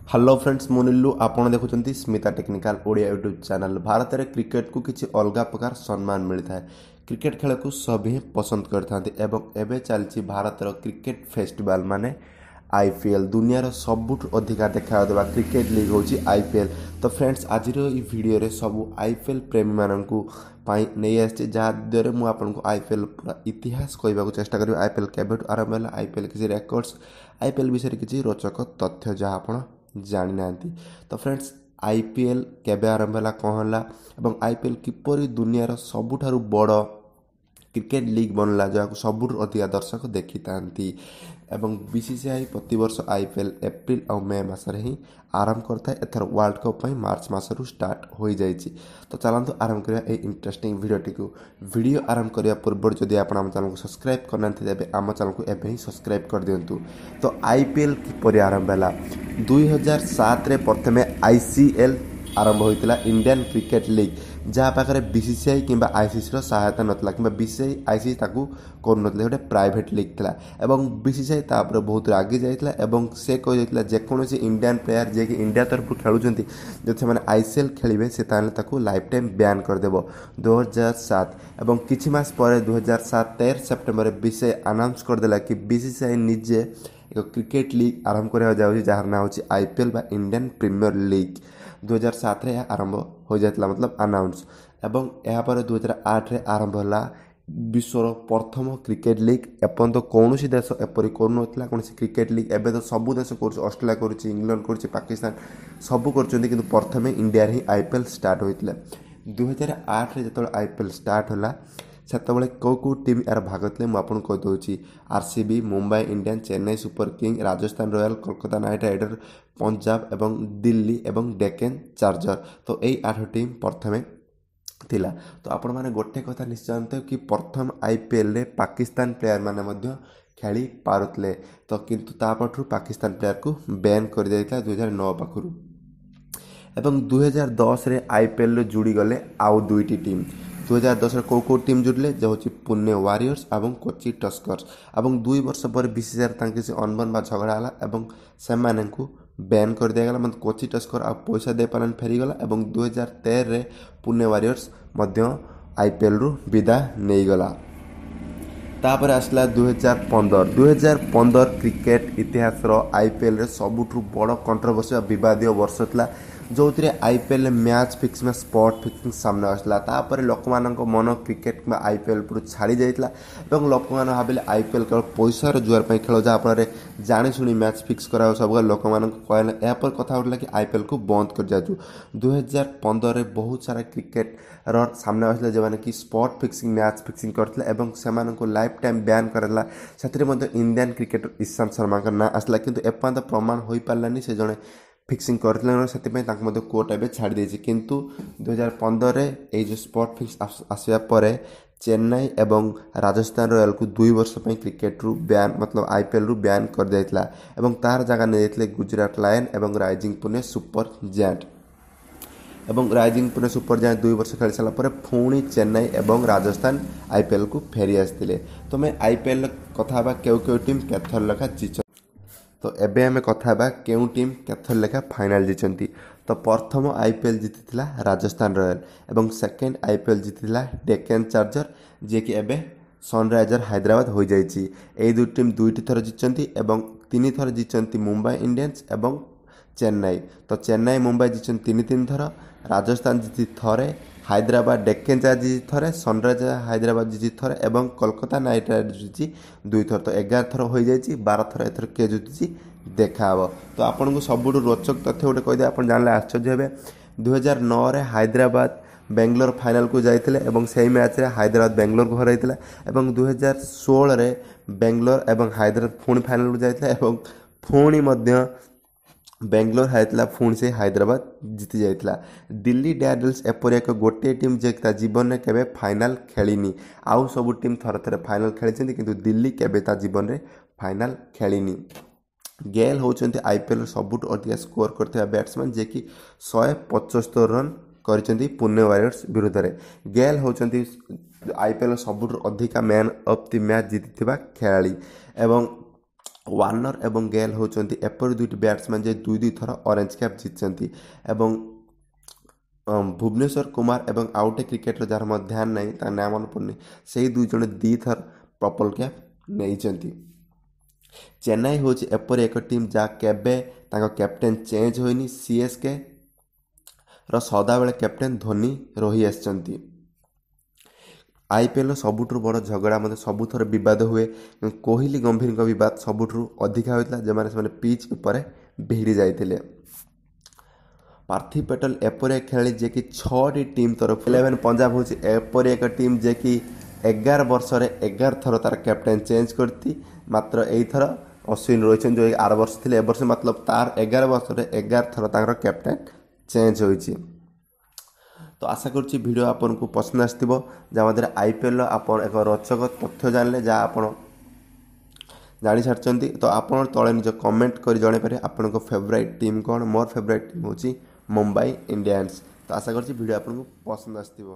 Hello friends मुनिलु आपण देखुं Smita technical Odia YouTube channel. Bharat में क्रिकेट को किसी अलग प्रकार सम्मान मिलता है। क्रिकेट खेल को सभी पसंद करते चलती भारत क्रिकेट फेस्टिवल माने आईपीएल दुनियार सबुठ अधिका देखा क्रिकेट लीग हूँ आईपीएल। तो फ्रेंड्स आज वीडियो रे सब आईपीएल प्रेमी मानू नहीं आसी जहाँद्वारा मुझे आपको आईपीएल पूरा इतिहास कहवाक चेष्टा करी। आईपीएल केबे आरंभ है, आईपीएल किसी रेकर्ड्स, आईपीएल विषय किसी रोचक तथ्य जहाँ आप जानी ना। तो फ्रेंड्स आईपीएल केबे आरंभ है, कौन है, आईपीएल किपरि दुनियार सबुठारु बड़ क्रिकेट लीग बनला जहाँ सबुठ अधिक दर्शक देखी था। बीसीसीआई प्रतिवर्ष आईपीएल एप्रिल और मे मसरे ही आरंभ करता है। एथर वर्ल्ड कप मार्च मसरू स्टार्ट हो जाइए। तो चलते आरंभ करिया ए इंटरेस्टिंग वीडियोटी को। वीडियो आरंभ करने पूर्व जदि आप आम चैनल को सब्सक्राइब करना तेज आम चैनल को एवं ही सब्सक्राइब कर दिंतु। तो आईपीएल किपरि आरंभ है, 2007 रे प्रथमे आईसीएल आरंभ होता इंडियन क्रिकेट लीग जहाँ पाखे बीसीसीआई कि आईसीसी सहायता नाला कि बीसीसीआई आईसीसी कर गोटे प्राइवेट लीग था। बीसीसीआई तापर बहुत रागी जाता से कही जेकोसी इंडियन प्लेयर जी कि इंडिया तरफ खेलुंट जो से आईसीएल खेलेंगे से लाइफ टाइम बैन करदेव 2007। और किछि मास पर 2007 13 सेप्टेम्बर बीसीसीआई अनाउंस करदेला कि बीसीसीआई निजे एक क्रिकेट लीग आरंभ करा जाऊँगी जार ना हो आईपीएल बा इंडियन प्रीमियर लीग। 2007 रे आरंभ हो जाता मतलब अनाउंस। एवं यापर 2008 रे आरंभ है विश्वर प्रथम क्रिकेट लीग। एपन तो कौन सी देश एपरी कौन क्रिकेट लीग एवं तो सबू देश कर ऑस्ट्रेलिया कर इंग्लैंड कर पाकिस्तान सबू कर प्रथमे इंडिया ही आईपीएल स्टार्ट होता। 2008 रे जो आईपीएल स्टार्ट होला सेतबले कौ टीम यार भाग थे मुझे कहीदे RCB, Mumbai Indians, Chennai super king, Rajasthan royal, Kolkata knight rider, Punjab एवं दिल्ली एवं डेक्कन चार्जर। तो यही 8 टीम प्रथमे थिला। तो आपण मैंने गोटे कथा निश्चय जानते कि प्रथम आईपीएल रे पाकिस्तान प्लेयर मैंने खेली पारुले। तो किंतु तापठू पाकिस्तान प्लेयर को बैन कर दिया 2009 पाखु। एवं 2010 रे आईपीएल जुड़ी गले आउ दुईटी टीम। 2010 कौ टीम जुड़े जो हूँ पुणे वारियर्स और कोची टस्कर्स। और 2 वर्ष पर बीसीसीआई किसी अनबन बा झगड़ा है से बैन कर दिया गला। मतलब कोची टस्कर आ पैसा दे पारान फेरीगला। और 2013 रे पुणे वारियर्स आईपीएल रु विदा नहीं गला। तापर आसला 2015 क्रिकेट इतिहास आईपीएल रे सबुठु बड़ कंट्रोवर्सी विवादीय वर्ष था जो IPL match fixing spot fixing सामने आसला। तापर लोक मन क्रिकेट कि आईपीएल पर छाड़ी जाता और लोक मैंने भाविले आईपीएल केवल पैसा रोजगार खेल जहाँफल जाशुणी मैच फिक्स करा सब लोक कहले यापर कथा उठला कि आईपीएल को बंद कर जाचु। 2015 बहुत सारा क्रिकेट सामने आसला जो मैंने कि स्पॉट फिक्सिंग मैच फिक्सिंग करते से लाइफ टाइम बैन कराला। से इंडियन क्रिकेटर ईशांत शर्मा का ना आसला किंतु एपर्यंत प्रमाण हो पारानी से जड़े फिक्सिंग करते से कोर्ट एवं छाड़ी देती। किंतु 2015 ये जो स्पॉट फिक्स आसवा पर चेन्नई एवं राजस्थान रॉयल को 2 वर्ष क्रिकेट रु बैन मतलब आईपीएल रु बैन कर दिया और तार जगह नहीं गुजरात लायन एवं राइजिंग पुणे सुपर जायंट। एवं राइजिंग पुणे सुपर जायंट 2 वर्ष खेल सारापर पुणी चेन्नई एवं राजस्थान आईपीएल को फेरी आसते। तो मैं आईपीएल कथा क्यों टीम केथर लेखा जीत। तो एबे हमें कथा क्यों टीम केथर लेखा फाइनाल जीतती। तो प्रथम आईपीएल जीति राजस्थान रॉयल एवं सेकेंड आईपीएल जीति डेक्कन चार्जर जी कि एबे सनराइजर हैदराबाद हो जाइए। यही 2 टीम 2टी थर जीतती और 3 थर जीतती मुंबई इंडियंस एवं चेन्नई। तो चेन्नई मुंबई जीतती 3 थर, राजस्थान जीति थरे, हैदराबाद डेक्कन चार्जर जीति थरे, सनराइजर हैदराबाद जीति थरे और कोलकाता नाइट राइडर जीति 2 थर। तो 11 थर हो जाइए, 12 थर एथर किए जीति देखा। तो आपन को सबुठ रोचक तथ्य गोटे कहीदे आप जानले आश्चर्य हे। 2009 रे हैदराबाद बेंगलोर फाइनल को जाते से मैच रे हैदराबाद बेंगलोर को हरई। 2016 रे बेंगलोर एवं हैदराबाद पुणी फाइनल को जाते पुणी बेंगलोर हारता पुणी से हैदराबाद जीति जाता। दिल्ली डेयरडेविल्स एपरी एक गोटे टीम जे जीवन में केबे फाइनाल खेलिनी। आउ सब टीम थर थर फाइनाल खेली किंतु दिल्ली केबे ता जीवन में फाइनाल खेलिनी। गेल होचंती आईपीएल सबुठ अधिक स्कोर करथिबा बैट्समैन जे कि 175 रन करचंती पुणे वारियर्स विरुद्ध रे। गेल होचंती आईपीएल सबुठ अधिक मैन ऑफ द मैच जीतिथिबा खेलाड़ी एवं ୱାର୍ଣ୍ଣର ଏବଂ ଗେଲ୍ ହେଉଛନ୍ତି ଏପରି ଦୁଇଟି ବ୍ୟାଟ୍ସମ୍ୟାନ୍ ଯେ ଦୁଇ ଥର ଅରେଞ୍ଜ କ୍ୟାପ୍ ଜିତିଛନ୍ତି ଏବଂ ଭୁବନେଶ୍ୱର କୁମାର ଏବଂ ଆଉ ଗୋଟେ କ୍ରିକେଟର ଯାହାର ମୋ ଧ୍ୟାନ ନାହିଁ ତା ନାଁ ମନେ ପଡ଼ୁନି ସେଇ ଦୁଇ ଜଣ ଦୁଇଥର ପର୍ପଲ୍ କ୍ୟାପ୍ ନେଇଛନ୍ତି। ଚେନ୍ନାଇ ହେଉଛି ଏପରି ଏକ ଟିମ୍ ଯାହା କେବେ ତାଙ୍କ କ୍ୟାପ୍ଟେନ୍ ଚେଞ୍ଜ ହୋଇନି। CSK ର ସଦାବେଳେ କ୍ୟାପ୍ଟେନ୍ ଧୋନି ରହି ଆସିଛନ୍ତି। IPL ସବୁଠାରୁ ବଡ଼ ଝଗଡ଼ା ମଧ୍ୟ ସବୁଥର ବିବାଦ ହୁଏ। କୋହଲି ଗମ୍ଭୀରଙ୍କ ବିବାଦ ସବୁଠାରୁ ଅଧିକା ହୋଇଥିଲା ସେମାନେ ପିଚ୍ ଉପରେ ଭିଡ଼ି ଯାଇଥିଲେ। ପାର୍ଥିବ ପଟେଲ ଏପରି ଏକ ଖେଳାଳି ଯିଏକି 6ଟି ଟିମ୍ ତରଫ 11 ପଞ୍ଜାବ ହେଉଛି ଏପରି ଏକ ଟିମ୍ ଯିଏକି 11 ବର୍ଷରେ 11 ଥର ତାର କ୍ୟାପ୍ଟେନ୍ ଚେଞ୍ଜ କରିଛି। ମାତ୍ର ଏଇଥର ଅଶ୍ୱିନ ରହିଛନ୍ତି ଯେଉଁ 8 ବର୍ଷ ଥିଲେ ଏ ବର୍ଷ ମତଲବ ତାର 11 ବର୍ଷରେ 11 ଥର ତାଙ୍କର କ୍ୟାପ୍ଟେନ୍ ଚେଞ୍ଜ ହୋଇଛି। ତ ଆଶା କରୁଛି ଭିଡ଼ିଓ ଆପଣଙ୍କୁ ପସନ୍ଦ ଆସିଥିବ ଯାହା ମଧ୍ୟରେ IPLର ଆପଣ ଏକ ରୋଚକ ତଥ୍ୟ ଜାଣିଲେ ଯାହା ଆପଣ ଜାଣିସାରିଛନ୍ତି। ତ ଆପଣ ତଳେ ନିଜ କମେଣ୍ଟ କରି ଜଣାଇପାରିବେ ଆପଣଙ୍କ ଫେଭରାଇଟ୍ ଟିମ୍ କ'ଣ। ମୋର ଫେଭରାଇଟ୍ ଟିମ୍ ହେଉଛି ମୁମ୍ବାଇ ଇଣ୍ଡିଆନ୍ସ। ତ ଆଶା କରୁଛି ଭିଡ଼ିଓ ଆପଣଙ୍କୁ ପସନ୍ଦ ଆସିଥିବ।